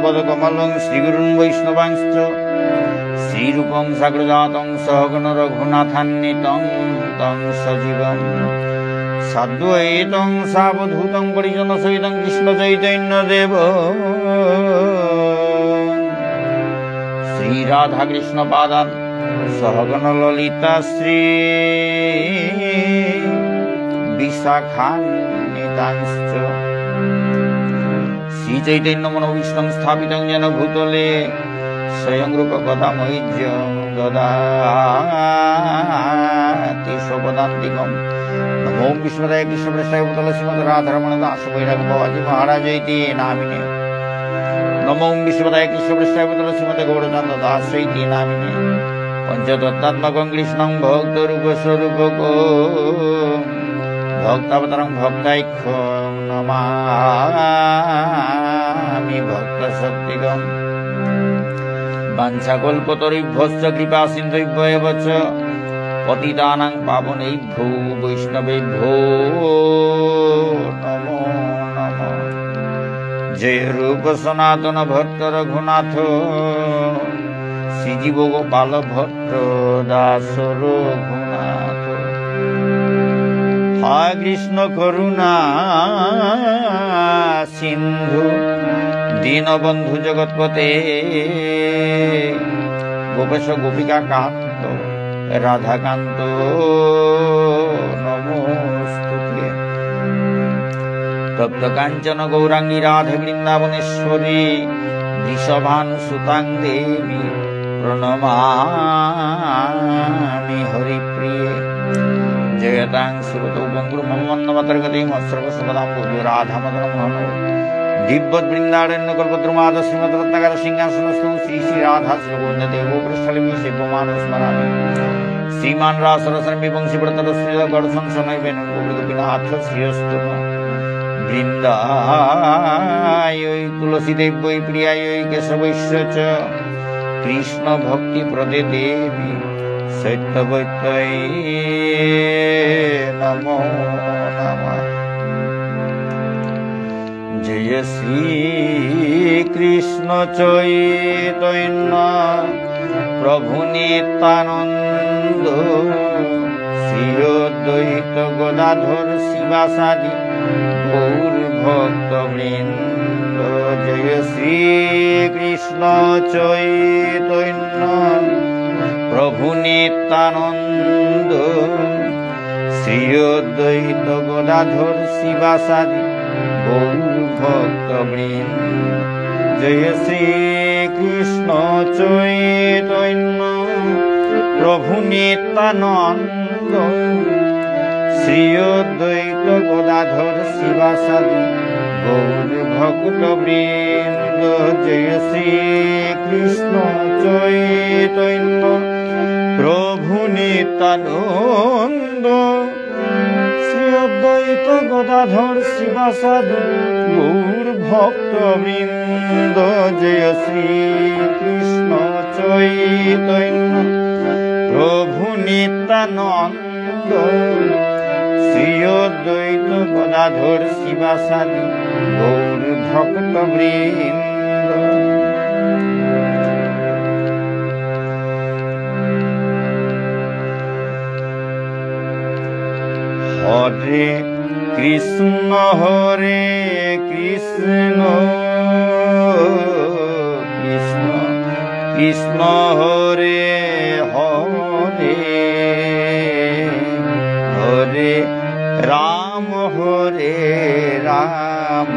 पदकमलं श्रीगुरुन् वैष्णवांश्च श्रीरूपं साग्रजातं सहगण रघुनाथान्वितं तं सजीवम् साद्वैतं सावधूतं परिजनसहितं कृष्णचैतन्यदेव श्रीराधाकृष्णपादान् सहगण ललिता श्री विशाखान्वितांश्च श्रीचैतन्य मनोभीष्टं स्थापितं येन भूतले स्वयं रूप कथामयीज्य ददाति स्वपदान्तिकम् नमो विष्णुदेवाय कृष्णप्रेष्ठाय भूतले श्रीमद् राधारमण दास वैराग बाबाजी महाराज इति नामिने नमो विष्णुदेवाय कृष्णप्रेष्ठाय भूतले श्रीमद् गौरचन्द्र दास इति नामिने पंचतत्त्वात्मकं कृष्णं भक्तरूपस्वरूपको भक्तावतारं भक्तैक्यं नमामि भक्तशक्तिकम् वाञ्छाकल्पतरुभ्यश्च कृपा सिन्धुभ्यः च पतितानां पावनेभ्यो वैष्णवेभ्यो नमो नमः। जय रूप सनातन भट्ट रघुनाथ श्रीजीव गोपाल भट्ट दास रघुनाथ। हाय कृष्ण करुणा सिंधु दीनबंधु जगतपते गोपेश गोपिका कांत राधाकांत नमोस्तुते। तप्त कांचन गौरांगी राधे वृंदावनेश्वरी वृषभानुसुतां देवी प्रणमामि हरिप्रिये। जयतां श्रुतौ बंगुरु ममन्नमतर्गतिं सर्वसुपदां पूज्य राधा मदन मोहन दिव्यत वृंदारण्य कल्पद्रुमाद श्रीमद् रत्नाकर सिंहासनस्थो श्री श्री राधा श्री गोविंद देवो पृष्ठलिमि सेवमानो स्मरामि श्रीमान रासरसरमि वंशीव्रतर श्री गणसंसनय वेणु गोपीनाथ श्रीयस्तु वृंदाय तुलसी देव्यै प्रियाय केशवैश्च च कृष्ण भक्ति प्रदे देवी सत्यवत्यै नमो नमः। जय श्री कृष्ण चैतन्य प्रभु नित्यानंद श्री अद्वैत गदाधर शिवासादि गौर भक्तवृंद। जय श्री कृष्ण चैतन्य प्रभु नित्यानंद श्री अद्वैत गदाधर शिवासादि गौर भक्तवृंद। जय श्री कृष्ण चैतन्य प्रभु नित्यानंद श्री अद्वैत गदाधर शिवासादि गौर भक्तवृंद। जय श्री कृष्ण चैतन्य प्रभु नित्यानंद श्री अद्वैत गदाधर शिवासादि गौर भक्तवृंद। जय श्री कृष्ण चैतन्य प्रभु नित्यानंद श्री अद्वैत गदाधर शिवासादि गौर भक्तवृंद। हरे कृष्ण कृष्ण कृष्ण हरे हरे हरे राम राम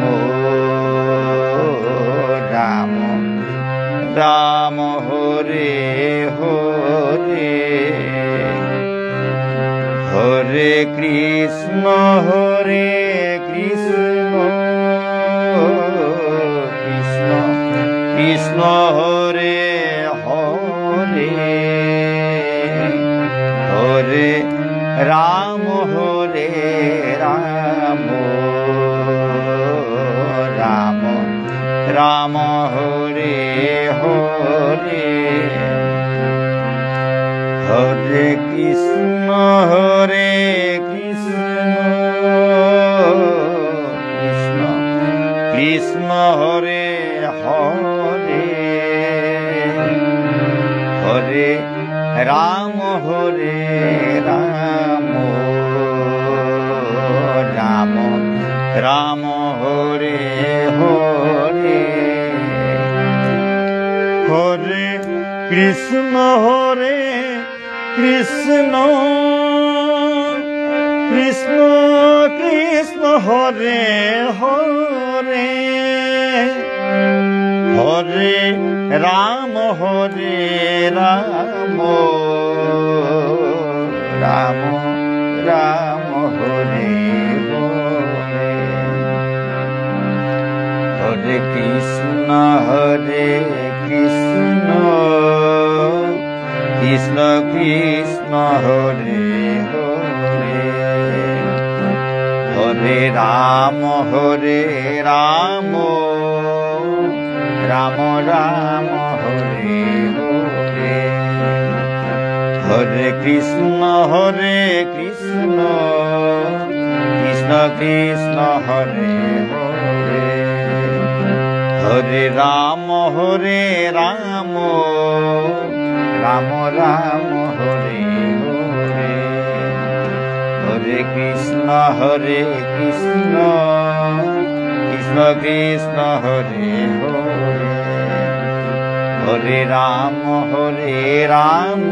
राम राम हरे हरे हरे कृष्ण कृष्ण कृष्ण हरे हरे हरे राम राम राम राम हरे हरे हरे कृष्ण कृष्ण कृष्ण হরে হরে হরে রাম হরে রাম রাম রাম হরে হরে হরে কৃষ্ণ কৃষ্ণ কৃষ্ণ কৃষ্ণ হরে হরে হরে রাম রাম রাম হরে হরে হরে কৃষ্ণ কৃষ্ণ কৃষ্ণ কৃষ্ণ হরে হরে হরে রাম রাম রাম হরে হরে হরে কৃষ্ণ কৃষ্ণ কৃষ্ণ কৃষ্ণ হরে হরে হরে রাম রাম রাম হরে হরে হরে কৃষ্ণ কৃষ্ণ কৃষ্ণ কৃষ্ণ হরে হরে হরে রাম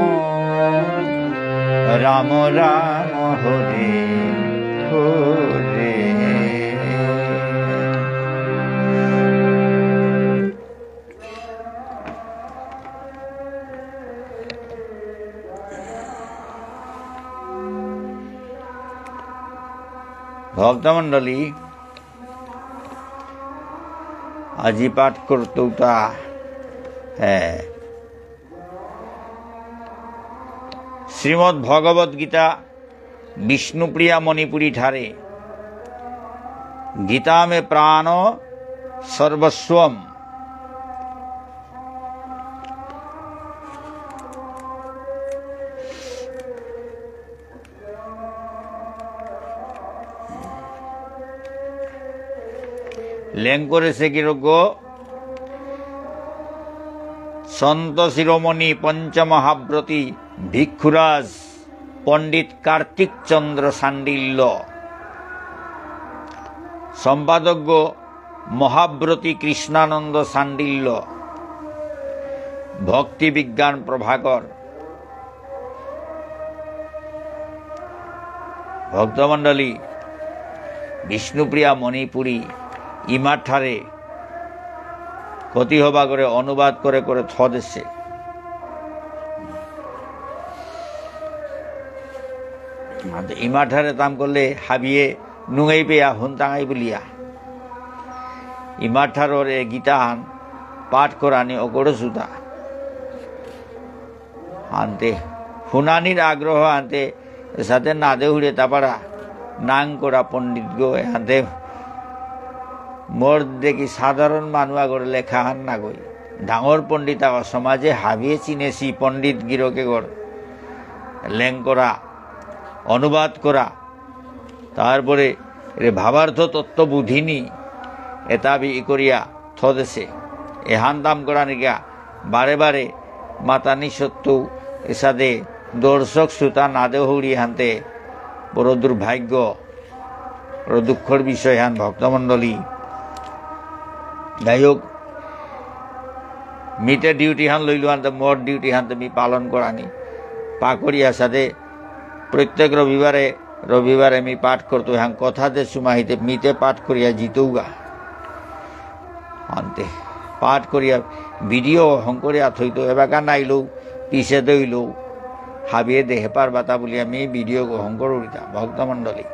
রাম রাম হরে হরে ভক্তমণ্ডলী আজি পাঠ করতৌতা শ্রীমদ ভগবত গীতা विष्णुप्रिया मणिपुरी ठारे गीता में प्राण सर्वस्वम लेंकोरे से गिरोगो संत शिरोमणि पंचमहाव्रती भिक्षुराज पंडित कार्तिक चंद्र सांडिल्य सम्पादक महाव्रती कृष्णानंद सांडिल्य भक्ति विज्ञान प्रभाकर भक्तमंडली विष्णुप्रिया मणिपुरी इमाठारे कति हबा करे अनुवाद करे करे थदेसे इमाठारे ताम करले हाबिए नुंगाई पेया हुनतांगाई बुलिया इमाठार गीताहान पाठ करानी अगड़सुता आनते हुनानिर आग्रह आनते साथे नादे हुड़े तापाड़ा नांग करा पंडित गो आनते मोर देखी साधारण मानुआ गड़ लेखा हान ना गई डांगर पंडित समाजे हाबिए चिनेसी पंडित गिरोके गड़ लेंग करा अनुवाद करा तारपरे भावार्थ तत्व बुझिनी एता भी इकरिया थदेसे एहान दाम करा निका बारे बारे मातानी सत्तु एसादे दर्शक श्रोता नादे हौड़ी हानते बड़ दुर्भाग्य बड़ दुखर विषय हान भक्तमंडली যাই হোক মিতে ডিউটি হান লইলো আনতে মোর ডিউটি হানতে মি পালন করানি পাকড়িয়া সাথে प्रत्येक रविवारे मी पाठ करतो हाँ कथा दे सुमाहिते मीते पाठ करिया जीतौगा अंते पाठ करिया वीडियो हंकरिया थईतो एबाका नाइलो पीछे दईलो हाबिए दे हेपार बाता बुलिया मी वीडियो को हंकर उड़िता भक्तमंडली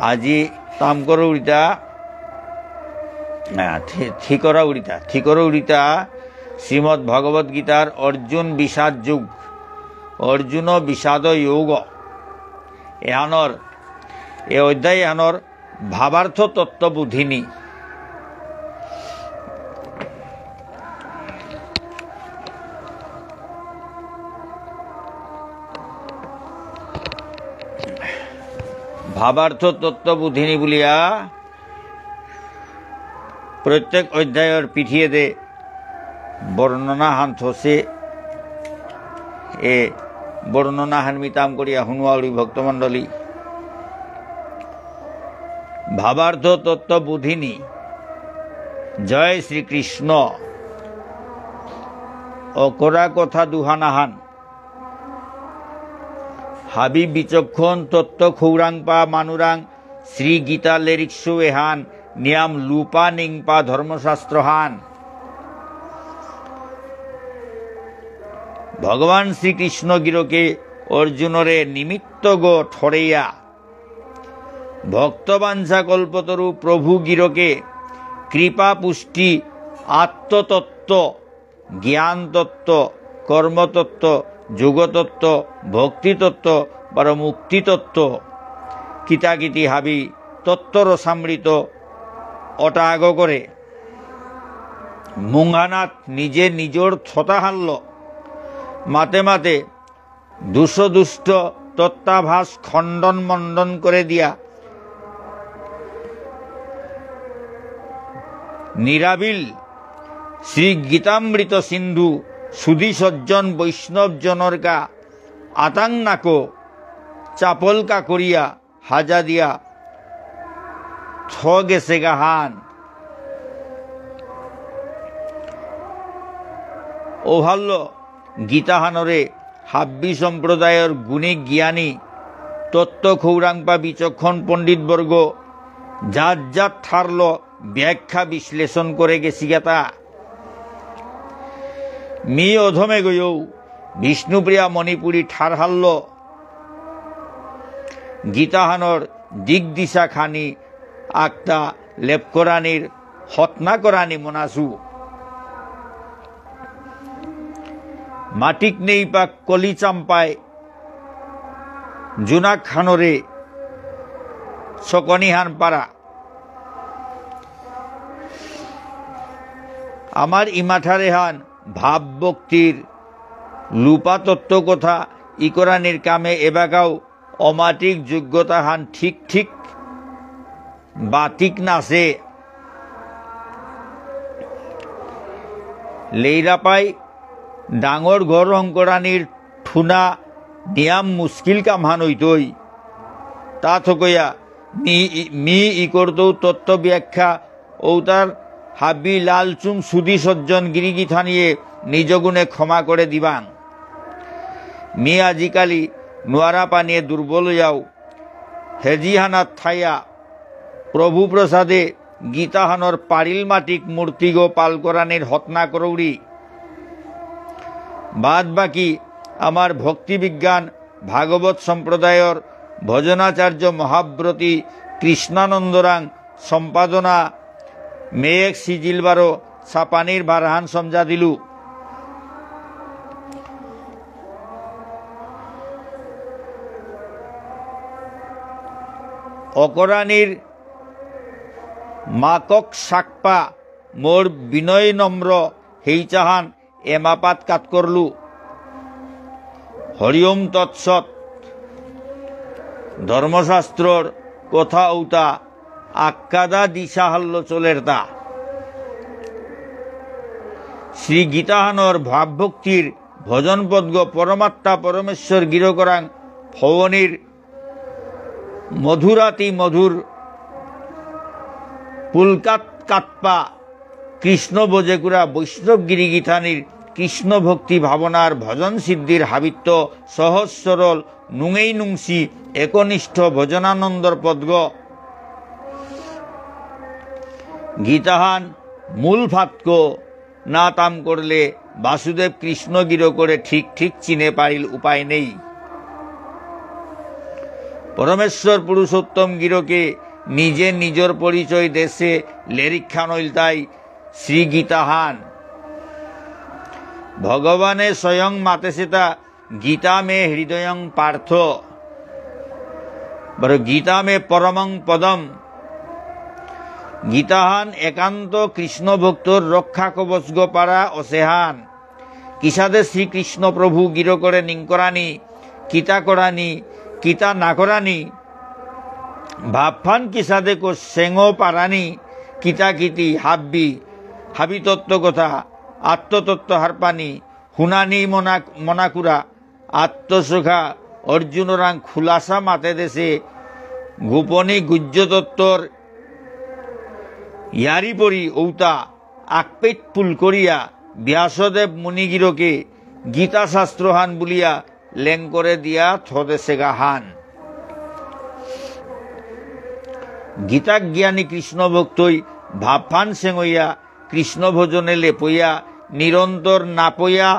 আজি तामकर उड़िता थिकर उड़िता श्रीमद भगवत गीतार अर्जुन विषाद युग अर्जुन विषाद योग एहानर ए अध्याय एहानर भावार्थ तत्व बुधिनी भावार्थ तत्व बुधिनी बुलिया प्रत्येक अध्यायर पिठिए दे बर्णना हान थसे ए बर्णना हान मिताम करिया हुनुआउरी भक्तमंडली भावार्थ तत्व बुधिनी जय श्री कृष्ण अकरा कथा दुहानाहान हाबी बिचक्षण तत्व खौरांपा मानुरां श्री गीता लेरिक्सु एहान नियम लूपा निंपा धर्मशास्त्र हान भगवान श्री कृष्ण गिरोके अर्जुन रे निमित्त गो ठोरेया भक्तबांछा कल्पतरु प्रभु गिरोके कृपा पुष्टि आत्मतत्व ज्ञान तत्व कर्म तत्व যোগ तत्व भक्ति तत्व बर मुक्ति तत्व किताकिति हाबी तत्वर समृत अटाग करे मुंगानाथ निजे निजोर छता हारल माते माते दुष्ट दुष्ट तत्वाभास खंडन मंडन करे दिया निराबिल श्री गीतामृत सिंधु सुधी सज्जन वैष्णव जनर का आतांग नाको चापल का करिया हाजा दिया छ गेसे गाहान ओभाल्लो गीताहानरे हाब्बी सम्प्रदायर गुणी ज्ञानी तत्व खौरांपा विचक्षण पंडित वर्ग जात जात ठारलो व्याख्या विश्लेषण करे गेছি गेता मी अधमे गयो विष्णुप्रिया मणिपुरी ठार हारलो गीताहानर दिग दिशा खानी आक्ता लेपकरानीर हतना करानी मनासु माटिक नेई पाक कली चाम्पाय जुना खानरे सकनिहान पारा आमार इमाठारे हान भाव भक्तिर लूपा तत्व कथा इकरानिर कामे एबागाओ अमाटिक योग्यता हान ठीक ठीक बातिक नासे लेईरा पाई डांगर घर अंकरानिर ठुना नियम मुश्किल काम हान हईतई ता थकया मी इकरतो तत्व व्याख्या औतार हाबी लालचुम सुधी सज्जन गिरिगी थानिए निज गुणे क्षमा करे दिबां मी आजिकाली नुआरा पानिए दुर्बल जाओ हेजिहाना थाया प्रभु प्रसादे गीताहानर पारिल माटिक मूर्तिगो पालकरानिर हतना करौरी बाद बाकी आमार भक्ति विज्ञान भागवत सम्प्रदायर भजनाचार्य महाव्रती कृष्णानंदरां सम्पादना मेयक सिजिलबारो छापानिर बारहान समझा दिलु अकरानिर माकक साकपा मोर विनय नम्र हेइचाहान एमापात काट करलु हरिओम तत्सत धर्मशास्त्रर कथा औता आक्कादा दिशा हल्लो चलेरता श्री गीताहानर भावभक्तिर भजन पद्ग परमात्मा परमेश्वर गिरकरां फवनिर मधुराति मधुर पुलकात काटपा कृष्ण बजेकुरा वैष्णव गिरिगीतानिर कृष्ण भक्ति भावनार भजन सिद्धिर हाबित्य सहज सरल नुंगेई नुंसी एकनिष्ठ भजनानंदर पद्ग गीताहान मूल फात को ना ताम करले वासुदेव कृष्ण गिरो करे ठीक ठीक चिने पारिल उपाय नहीं परमेश्वर पुरुषोत्तम गिरोके निजे निजर परिचय देशे लेरिक्षा नइलताई श्री गीताहान भगवाने स्वयं मातेसेता गीता में हृदयं पार्थ बर गीता में परमं पदम गीताहान एकांत कृष्ण भक्तर रक्षा कवच गो पारा असेहान किसादे श्री कृष्ण प्रभु गिरो करे निंकरानी किता करानी किता ना करानी भाफान किसादे को सेंगो पारानी কিতাকিতি হাব্বি হাবি তত্ত্ব কথা আত্মতত্ত্ব হারপানি হুনানি মনাকুরা আত্মসখা অর্জুনরাং খুলাসা মাতে দেশে গোপনী গুজ্জ তত্ত্বর ইয়ারি পরি ঔতা আকপেট পুল করিয়া ব্যাসদেব মুনিগিরকে গীতা শাস্ত্র হান বলিয়া লেং করে দিয়া থদেশেগা হান। গীতা জ্ঞানী কৃষ্ণ ভক্তই ভাবফান সেঙইয়া কৃষ্ণ ভোজনে লেপইয়া নিরন্তর নাপইয়া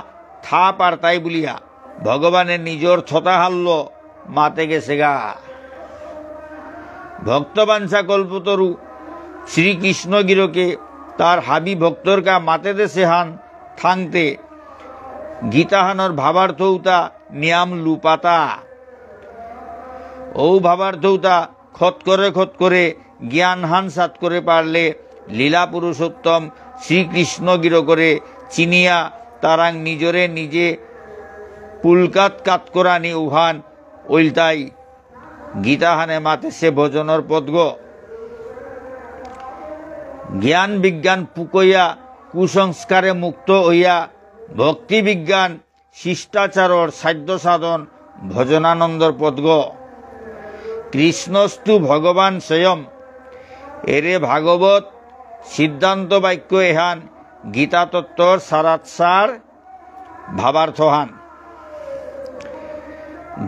থা পারতাই বলিয়া ভগবানের নিজর থতা হাল্য মাতে গেছেগা। ভক্তবাঞ্ছা কল্পতরু শ্রীকৃষ্ণ গিরকে তার হাবি ভক্তর কা মাতে দেশে হান থাংতে গীতাহানর ভাবার্থৌতা নিয়াম লুপাতা ও ভাবার্থৌতা খত করে জ্ঞান হান সাত করে পারলে লীলা পুরুষোত্তম শ্রীকৃষ্ণ গির করে চিনিয়া তারাং নিজরে নিজে পুলকাত কাত করানি উহান ওইলতাই গীতাহানে মাতে সে ভজনর পদ্গ জ্ঞান বিজ্ঞান পুকইয়া কুসংস্কারে মুক্ত হইয়া ভক্তি বিজ্ঞান শিষ্টাচারর সাধ্য সাধন ভজনানন্দর পদ্গ কৃষ্ণস্তু ভগবান স্বয়ং এরে ভাগবত সিদ্ধান্ত বাক্য এহান গীতা তত্ত্বর সারাৎসার ভাবার্থহান।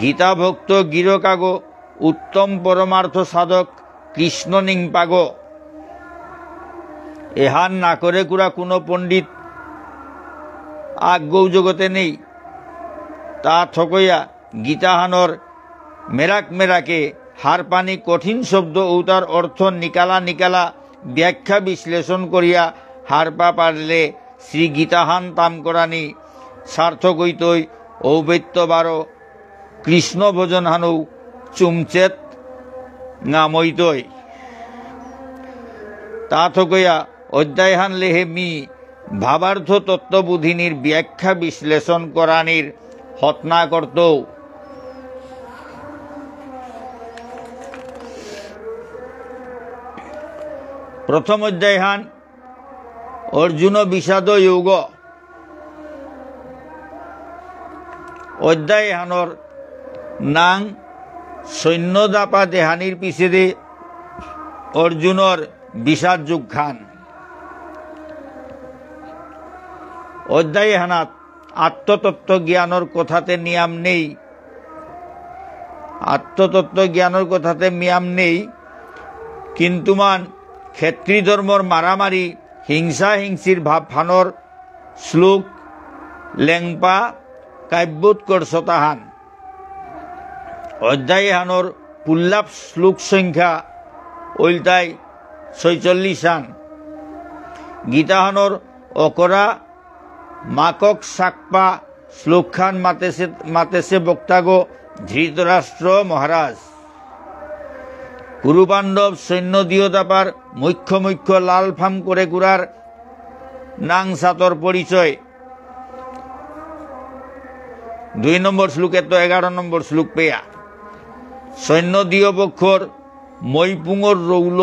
গীতা ভক্ত গিরকাগ উত্তম পরমার্থ সাধক কৃষ্ণ নিংপাগ এহান না করে কুরা কোনো পণ্ডিত আজ্ঞৌ জগতে নেই তা থকইয়া গীতাহানর মেরাকে হারপানি কঠিন শব্দ ও তার অর্থ নিকালা ব্যাখ্যা বিশ্লেষণ করিয়া হারপা পারলে শ্রী গীতাহান তাম করানি সার্থক হইতই ঔবেত্য বারো কৃষ্ণ ভোজন হানৌ চুমচেত নামইতই তা থকইয়া অধ্যায়হান লেহে মি ভাবার্থ তত্ত্ববোধিনীর ব্যাখ্যা বিশ্লেষণ করানির হতনা করত। প্রথম অধ্যায়হান অর্জুন বিষাদ যোগ অধ্যায়হানর নাং সৈন্যদাপা দেহানির পিছেদে অর্জুনর বিষাদ যুগ খান। অধ্যায়হানাত আত্মতত্ত্ব জ্ঞানর কথাতে নিয়াম নেই আত্মতত্ত্ব জ্ঞানর কথাতে নিয়াম নেই কিন্তু মান ক্ষেত্রী ধর্মর মারামারি হিংসা হিংসির ভাব ফানর শ্লোক লেংপা কাব্যোৎকর্ষতাহান। অধ্যায়হানর পুল্লাপ শ্লোক সংখ্যা ওইলতাই ৪৬ হান। গীতাহানর অকরা মাকক সাকপা শ্লোকখান মাতেছে বক্তাগো ধৃতরাষ্ট্র মহারাজ। কুরুপাণ্ডব সৈন্য দিয়তাপার মুখ্য লাল ফাম করে কুরার নাং সাতর পরিচয় ২ নম্বর শ্লোকে তো ১১ নম্বর শ্লোক পেয়া সৈন্য দিয় পক্ষর মৈপুঙর রৌল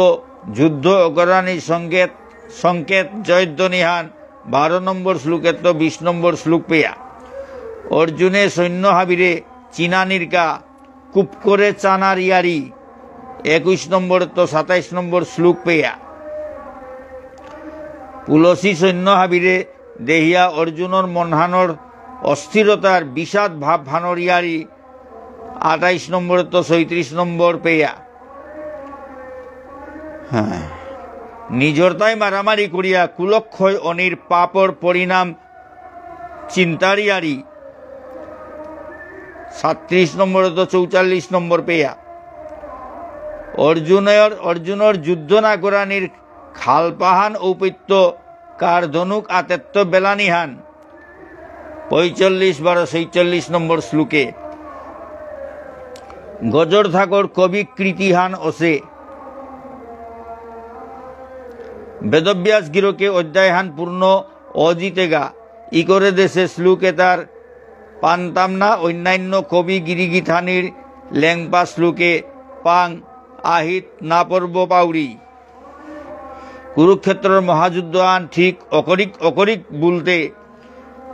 যুদ্ধ অকরানি সংকেত জয়ধ্বনিহান ১২ নম্বর শ্লোকে তো ২০ নম্বর শ্লোক পেয়া অর্জুনে সৈন্য হাবিরে চিনানিরকা কুপ করে চানার ইয়ারি ২১ নম্বর তো ২৭ নম্বর শ্লোক পেয়া পুলসী সৈন্য হাবিরে দেহিয়া অর্জুনর মনহানর অস্থিরতার বিষাদ ভাব ভানর ইয়ারি ২৮ নম্বর তো ৩৬ নম্বর পেয়া নিজরতায় মারামারি করিয়া কুলক্ষয় অনির পাপর পরিণাম চিন্তারিয়ারি ৩৭ নম্বর তো ৪৪ নম্বর পেয়া অর্জুনর যুদ্ধ না করানির খালপাহান ঔপিত্য কার ধনুক আতেত্য বেলানিহান ৪৫-১২-৪৬ নম্বর শ্লোকে গজর ঠাকুর কবি কৃতিহান ওসে বেদব্যাস গিরকে অধ্যায়হান পূর্ণ অজিতেগা ই করে দেশে শ্লোকে তার পান্তামনা অন্যান্য কবি গিরিগীথানির লেংপা শ্লোকে পাং আহিত না পর্ব পাউরি কুরুক্ষেত্রের মহাযুদ্ধ আন ঠিক অকরিক বলতে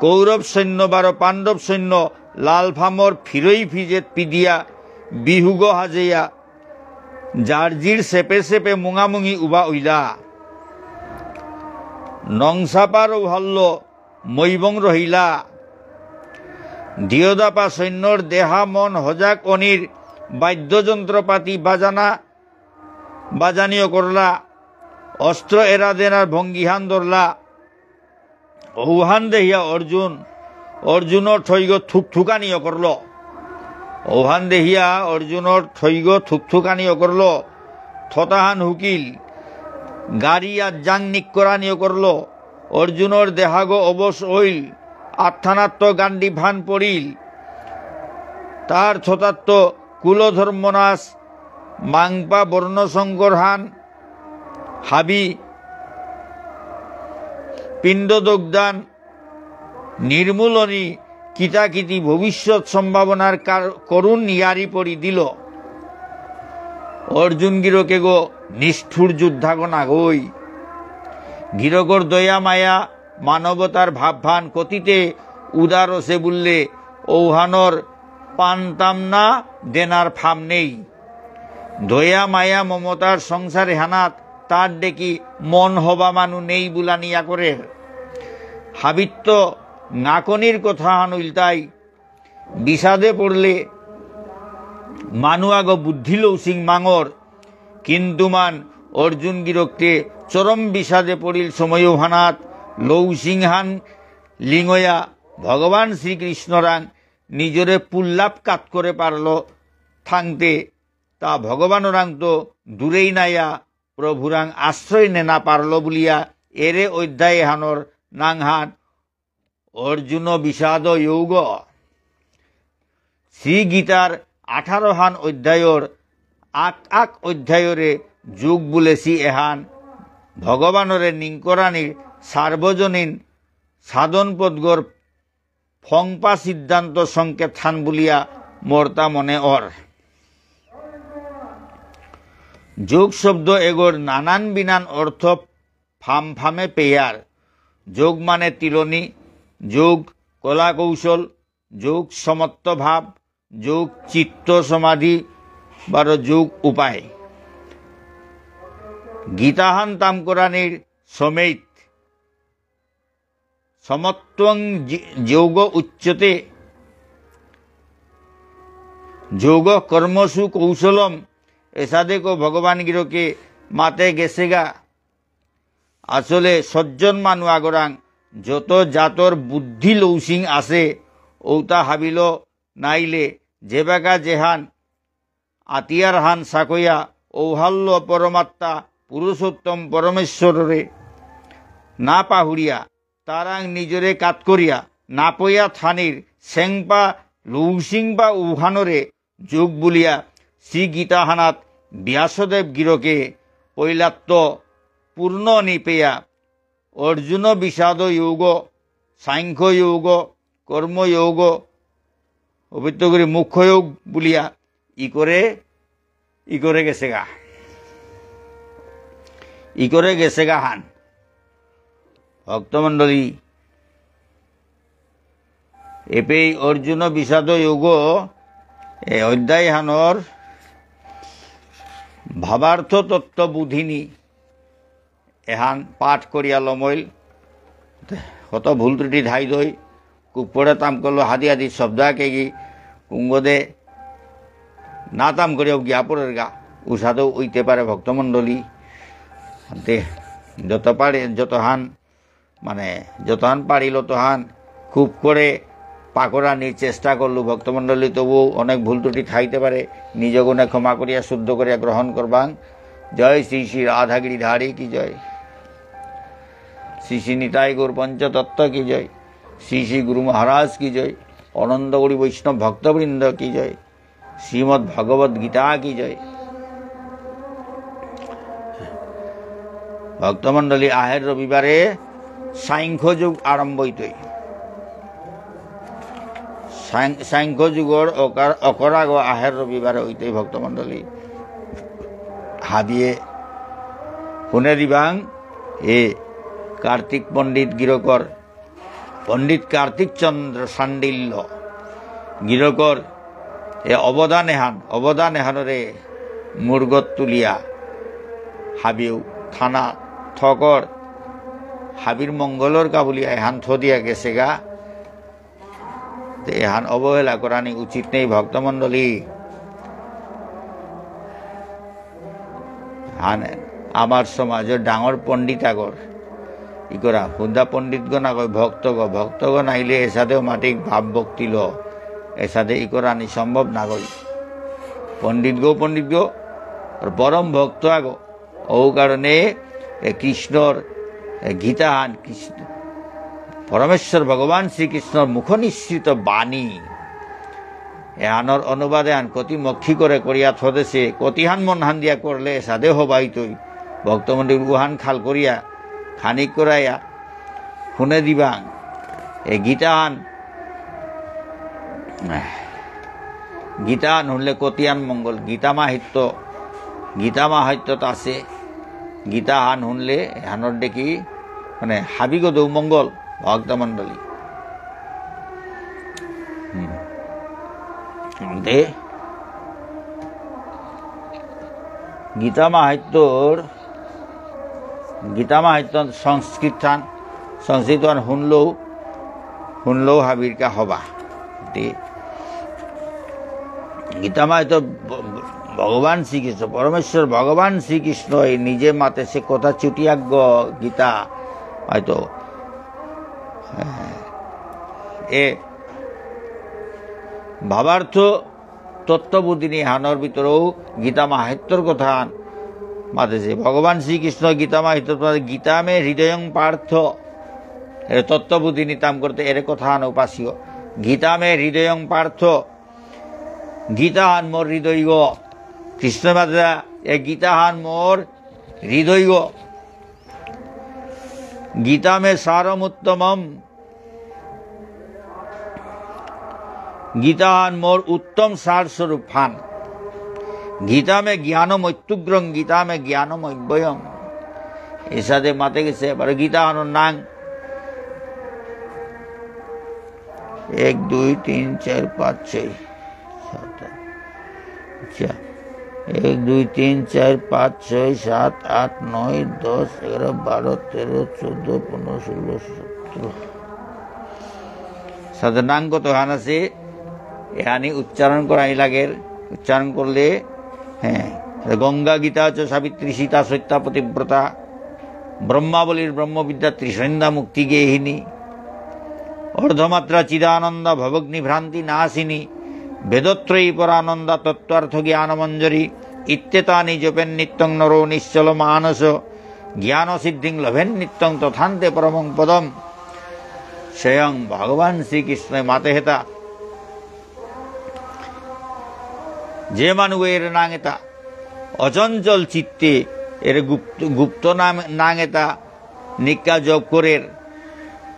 কৌরব সৈন্য বারো পাণ্ডব সৈন্য লাল ফামর ফিরই ফিজেত পিদিয়া বিহুগ হাজেয়া জার্জির সেপে সেপে মুঙামুঙি উবা উইলা নংসাপার হল্ল মৈবং রহিলা দিয়দাপা সৈন্যর দেহা মন হজাক অনির বাদ্যযন্ত্রপাতি বাজানীয় করলা অস্ত্র এরা দেনার ভঙ্গিহান ধরলা ঔহান দেহিয়া অর্জুনর থৈগ থুকথুকানিও করল ঔহান দেহিয়া অর্জুনর থৈগ থুকথুকানিও করল থতাহান হুকিল গাড়ি আর জাং নিকরানিও করল অর্জুনর দেহাগ অবশ হইল আত্মানাত্ম গান্ডি ভান পড়িল তার ছতাত্ম কুলধর্মনাশ মাংপা বর্ণশঙ্কর হান হাবি পিণ্ডদগ্দান নির্মূলনী কিতাকিতি ভবিষ্যৎ সম্ভাবনার করুণ নিয়ারি পড়ি দিল অর্জুন গিরকে গো নিষ্ঠুর যুদ্ধাগনা গই গিরগর দয়া মায়া মানবতার ভাবভান কতিতে উদারসে বললে ঔহানর পানতাম না দেনার ফাম নেই দয়া মায়া মমতার সংসারে হানাত তার ডেকি মন হবা মানু নেই বুলানিয়া করে হাবিত্য নাকনির কথা হানুইল তাই বিষাদে পড়লে মানু আগ বুদ্ধি লৌসিং মাঙর কিন্তু মান অর্জুন গিরকতে চরম বিষাদে পড়িল সময়ও হানাত লৌসিংহান লিঙ্গয়া ভগবান শ্রীকৃষ্ণরাং নিজরে পুল্লাপ কাত করে পারল থাংতে তা ভগবানরাং তো দূরেই নাইয়া প্রভুরাং আশ্রয় নেনা পারল বলিয়া এরে অধ্যায় হানর নাংহান অর্জুন বিষাদ যৌগ শ্রী গীতার 18 হান অধ্যায়র আক অধ্যায়রে যুগ বলেছি এহান ভগবানরে নিঙ্করানির সার্বজনীন সাধন পদ্গর ফংপা সিদ্ধান্ত সংকেত থান বলিয়া মর্তা মনে অর যোগ শব্দ এগোর নানান বিনান অর্থ ফামে পেয়ার যোগ মানে তিলনি যোগ কলা কৌশল যোগ সমত্ব ভাব যোগ চিত্ত সমাধি বার যোগ উপায় গীতাহান তামকরানির সমেত সমত্বং যোগ উচ্যতে যোগ কর্মসু কৌশলম এসাদে কো ভগবান গিরকে মাতে গেছেগা আসলে সজ্জন মানু আগরাং যত জাতর বুদ্ধি লৌসিং আছে ঔতা হাবিল নাইলে যেবাগা জেহান আতিয়ার হান সাকইয়া ঔহাল্য পরমাত্মা পুরুষোত্তম পরমেশ্বরে না পাহুড়িয়া তারাং নিজরে কাত করিয়া না পইয়া থানির সেংপা লৌসিংপা উহানরে যোগ বলিয়া শ্রী গীতাহানাত ব্যাসদেব গিরকে পৈলাত্ম পূর্ণ নিপেয়া অর্জুন বিষাদ যোগ সাংখ্য যোগ কর্মযোগ অভিত্য করে মুখ্যযোগ বলিয়া ই করে গেছে গা হান ভক্তমণ্ডলী এপেই অর্জুন বিষাদ যোগ এ অধ্যায় হানর ভাবার্থ তত্ত্ব বুধিনী এহান পাঠ করিয়া লমইল কত ভুল ত্রুটি ধাই দই কুপড়ে তাম করলো হাদি হাদি শব্দাকে গি কুঙ্গদে না তাম করিয়া জ্ঞাপরের গা উষাদেও উইতে পারে ভক্তমণ্ডলী যতহান পারিল তহান খুব করে পাকড়ানির চেষ্টা করলু ভক্তমণ্ডলী তবু অনেক ভুল ত্রুটি থাইতে পারে নিজ গুণে ক্ষমা করিয়া শুদ্ধ করিয়া গ্রহণ করবাং জয় শ্রী শ্রী রাধাগিরি ধারী কি জয় শ্রী শ্রী নিতাই গৌর পঞ্চতত্ত্ব কি জয় শ্রী শ্রী গুরু মহারাজ কি জয় অনন্ত গৌরী বৈষ্ণব ভক্তবৃন্দ কি জয় শ্রীমদ্ ভগবদ গীতা কি জয় ভক্তমণ্ডলী আহের রবিবারে সাংখ্য যুগ আরম্ভ হইতই সাংখ্য যুগর অকরাগ আহের রবিবারে হইতই ভক্তমণ্ডলী হাদিয়ে শুনে দিবাং এ কার্তিক পণ্ডিত গিরকর পণ্ডিত কার্তিক চন্দ্র সান্ডিল্য গিরকর এ অবদান এহানরে মুরগত তুলিয়া হাবিও থানা থকর হাবির মঙ্গলর কাবুলিয়া এহান থ দিয়া গেছে গা এহান অবহেলা করানি উচিত নেই ভক্তমণ্ডলী। হান আমার সমাজের ডাঙর পণ্ডিত আগর ই করা হুদা পণ্ডিতগণ আগর ভক্তগণ আইলে এসাদেও মাটিক ভাব ভক্তি ল এসাদে ই করানি সম্ভব না গই পণ্ডিত গো পরম ভক্ত আগ ও কারণে কৃষ্ণর গীতাহান কৃষ্ণ পরমেশ্বর ভগবান শ্রীকৃষ্ণর মুখ নিঃসৃত বাণী এহানোর অনুবাদে আন কতি মক্ষী করে করিয়া থদেছে কতিহান মনহান দিয়া করলে সাদে হবাই তুই ভক্তমন্দির উহান খাল করিয়া খানিক করাইয়া শুনে দিবাং এ গীতাহান শুনলে কতিয়ান মঙ্গল গীতা মাহাত্য আছে গীতাহান শুনলে এহানোর দেখি মানে হাবিগ দৌ মঙ্গল ভক্তমণ্ডলী। গীতা মাহাত্য সংস্কৃত শুনলেও হাবির কা হবা গীতা মাহাত্য ভগবান শ্রীকৃষ্ণ পরমেশ্বর ভগবান শ্রীকৃষ্ণ নিজে মাতে সে কথা চুটিয়াজ্ঞ গীতা হয়তো এ ভাবার্থ তত্ত্ববোধিনী হানর ভিতরেও গীতা মাহাত্যর কথা মাতেছে ভগবান শ্রীকৃষ্ণ গীতা মাহাত্য গীতা মে হৃদয়ং পার্থ এর তত্ত্ববোধিনী তাম করতে এর কথা হান উপাসীয় গীতা মে হৃদয়ং পার্থ গীতা হান মোর হৃদয় গো কৃষ্ণ মাতা এ গীতা হান মোর হৃদয় গো গীতা মে সারমুত্তমম গীতাহান মোর উত্তম সার স্বরূপ ফান গীতা মে জ্ঞানম ঐত্যুগ্রং গীতা মে জ্ঞানম অব্যয়ম এসাদে মাতে গেছে এবার গীতাহানোর নাং 1 2 3 4 5 6 7 আচ্ছা 1 2 3 4 5 6 7 8 9 10 11 12 13 14 15 16 17 সাধনাঙ্গ কত হান আছে এহানি উচ্চারণ করাই লাগে উচ্চারণ করলে হ্যাঁ গঙ্গা গীতা চ সাবিত্রী সীতা সত্যা পতিব্রতা ব্রহ্মাবলীর ব্রহ্মবিদ্যা ত্রিসন্ধ্যা মুক্তি গেহিনী অর্ধমাত্রা চিদানন্দা ভবগ্নি ভ্রান্তি নাশিনী বেদত্রয়ী পরানন্দা তত্ত্বার্থ জ্ঞানমঞ্জরি ইত্যেতানি জপেন নিত্যং নরো নিশ্চল মানস জ্ঞান সিদ্ধিং লভেন নিত্যং তথান্তে পরমং পদম স্বয়ং ভগবান শ্রীকৃষ্ণ মাতে হেতা যে মানুষ এর নাঙেতা অচঞ্চল চিত্তে এর গুপ্ত নাঙেতা নিকা জপ করে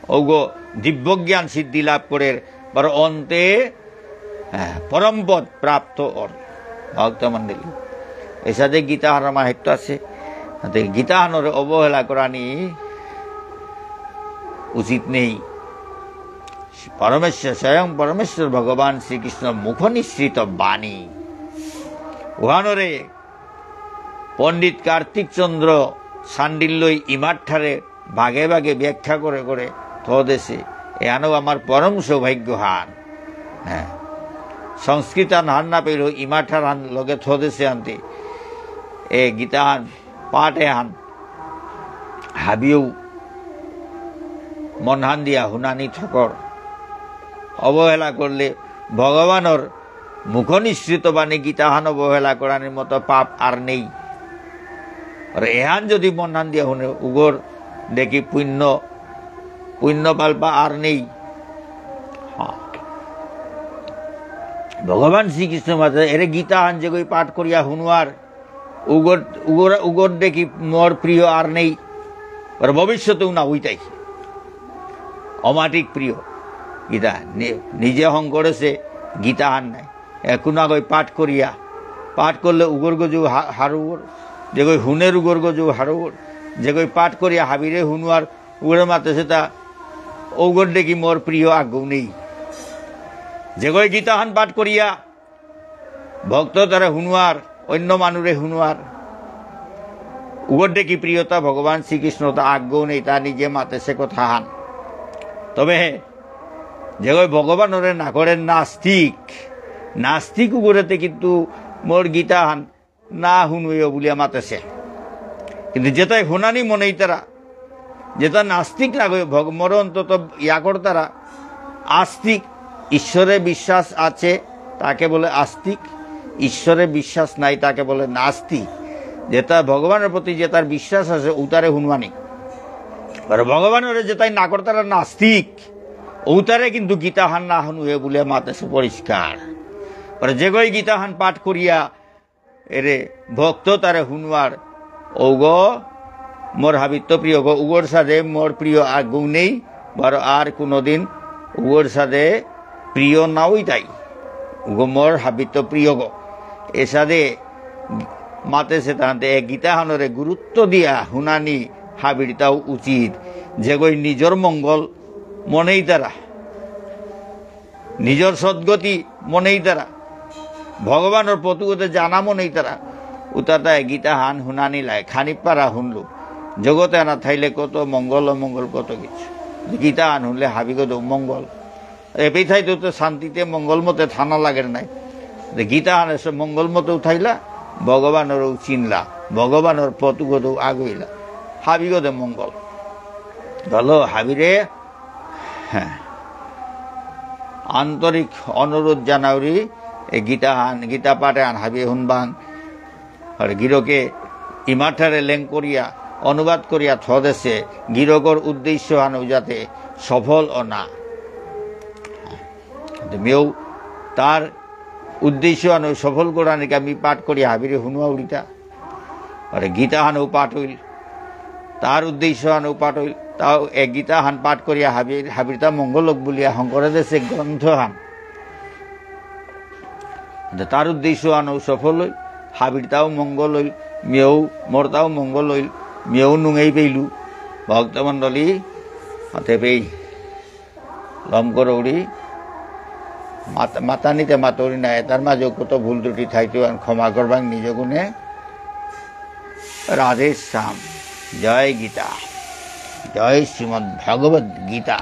ওগো দিব্যজ্ঞান সিদ্ধি লাভ করে পর অন্তে পরমপদ প্রাপ্ত ভক্তমণ্ডলী এর সাথে গীতাহার মাহাত্য আছে গীতাহানোর অবহেলা করানি উচিত নেই পরমেশ্বর স্বয়ং পরমেশ্বর ভগবান শ্রীকৃষ্ণ মুখ নিঃসৃত বাণী উহানরে পণ্ডিত কার্তিক চন্দ্র সান্ডিল্যই ইমারঠারে ভাগে ভাগে ব্যাখ্যা করে করে থদেছে এহানো আমার পরম সৌভাগ্য হান হ্যাঁ সংস্কৃতান হান না পেল ইমাঠার হান লগে থদেছে আনতে এ গীতাহান পাঠে হান হাবিও মনহান দিয়া হুনানি থকর অবহেলা করলে ভগবানের মুখ নিঃসৃত বাণী গীতাহান অবহেলা করার মতো পাপ আর নেই আর এহান যদি মনহান দিয়া শুনে উগর দেখি পুণ্য পাল্পা আর নেই ভগবান শ্রীকৃষ্ণ মাতা এরে গীতাহান যে কই পাঠ করিয়া শুনুয়ার উগর দেখি মোর প্রিয় আর নেই আর ভবিষ্যতেও না ওইটাই অমাটিক প্রিয় গীতা নিজে হং করেছে গীতাহান নাই এখন আগই পাঠ করিয়া পাঠ করলে উগর গজু হারুর যে কই হুনের উগর গজু হারুর যে কই পাঠ করিয়া হাবিরে হুনুয়ার উগরে মাতেছে তা ঔগর দেখি মোর প্রিয় আগ্রহ নেই যে কই গীতাহান পাঠ করিয়া ভক্ত তারা হুনুয়ার অন্য মানুরে হুনুয়ার উগর দেখি প্রিয়তা ভগবান শ্রীকৃষ্ণ তা আগ্রহ নেই তা নিজে মাতেছে কথা হান তবে যে কই ভগবান ওরে না করেন নাস্তিক নাস্তিক উগরেতে কিন্তু মোর গীতাহান না হুনুয় বলিয়া মাতেছে কিন্তু যেটাই হুনানি মনেই তারা যেটা নাস্তিক লাগে মোর অন্তত ইয়াকর তারা আস্তিক ঈশ্বরে বিশ্বাস আছে তাকে বলে আস্তিক ঈশ্বরে বিশ্বাস নাই তাকে বলে নাস্তিক যেটা ভগবানের প্রতি যে তার বিশ্বাস আছে উতারে হুনমানি আর ভগবানের যেটাই না করে তারা নাস্তিক উতারে কিন্তু গীতাহান না হুনুয়ে বলে মাতেছে পরিষ্কার যে গই গীতাহান পাঠ করিয়া এরে ভক্ত তারে হুনওয়ার ঔগ মোর হাবিত্য প্রিয় গো উগর সাথে মোর প্রিয় আর গুণ নেই বড় আর কোনোদিন উগর সাথে প্রিয় নাওই তাই উগো মোর হাবিত্য প্রিয় গো এ সাথে মাতেছে তাহাতে এক গীতাহানরে গুরুত্ব দিয়া হুনানি হাবিরটাও উচিত যে গই নিজর মঙ্গল মনেই তারা নিজর সদ্গতি মনেই তারা ভগবানের প্রতিগতে জানা মনেই তারা উতাতা গীতাহান হুনানি লাই খানিক পারা হুনলু জগতে না থাইলে কত মঙ্গল অমঙ্গল কত কিছু গীতাহান হুনলে হাবিগত মঙ্গল এপেই থাইতো তো শান্তিতে মঙ্গল মতে থানা লাগের নাই গীতাহান এসে মঙ্গল মতে উঠাইলা ভগবানেরও চিনলা ভগবানের প্রতিগত আগুইলা হাবিগতে মঙ্গল গেল হাবিরে হ্যাঁ আন্তরিক অনুরোধ জানাউরি এই গীতাহান গীতা পাঠে আন হাবি হুনবান আর গিরকে ইমাঠারে লেং করিয়া অনুবাদ করিয়া থদেছে গিরকর উদ্দেশ্য আনো যাতে সফল ও না মেয়েও তার উদ্দেশ্য আনো সফল করানিকে আমি পাঠ করি হাবিরে হুনুয়া উড়িতা আর গীতাহানও পাঠ হইল তার উদ্দেশ্য আনো পাঠ হইল তাও এক গীতাহান পাঠ করিয়া হাবিরতা মঙ্গলক বলিয়া শঙ্করে দেশে গ্রন্থহান তার উদ্দেশ্য আনো সফল হইল হাবিরটাও মঙ্গল হইল মেয়েও মোরটাও মঙ্গল হইল মেয়েও নুঙেই পেইলু ভক্তমণ্ডলী হাতে পেই লম্কর উড়ি মাতানিতে মাতরি নাই তার মাঝে কত ভুল ত্রুটি থাইতো ক্ষমা করবাং নিজ গুণে রাধে শ্যাম জয় গীতা জয় শ্রীমদ্ ভগবদ গীতা।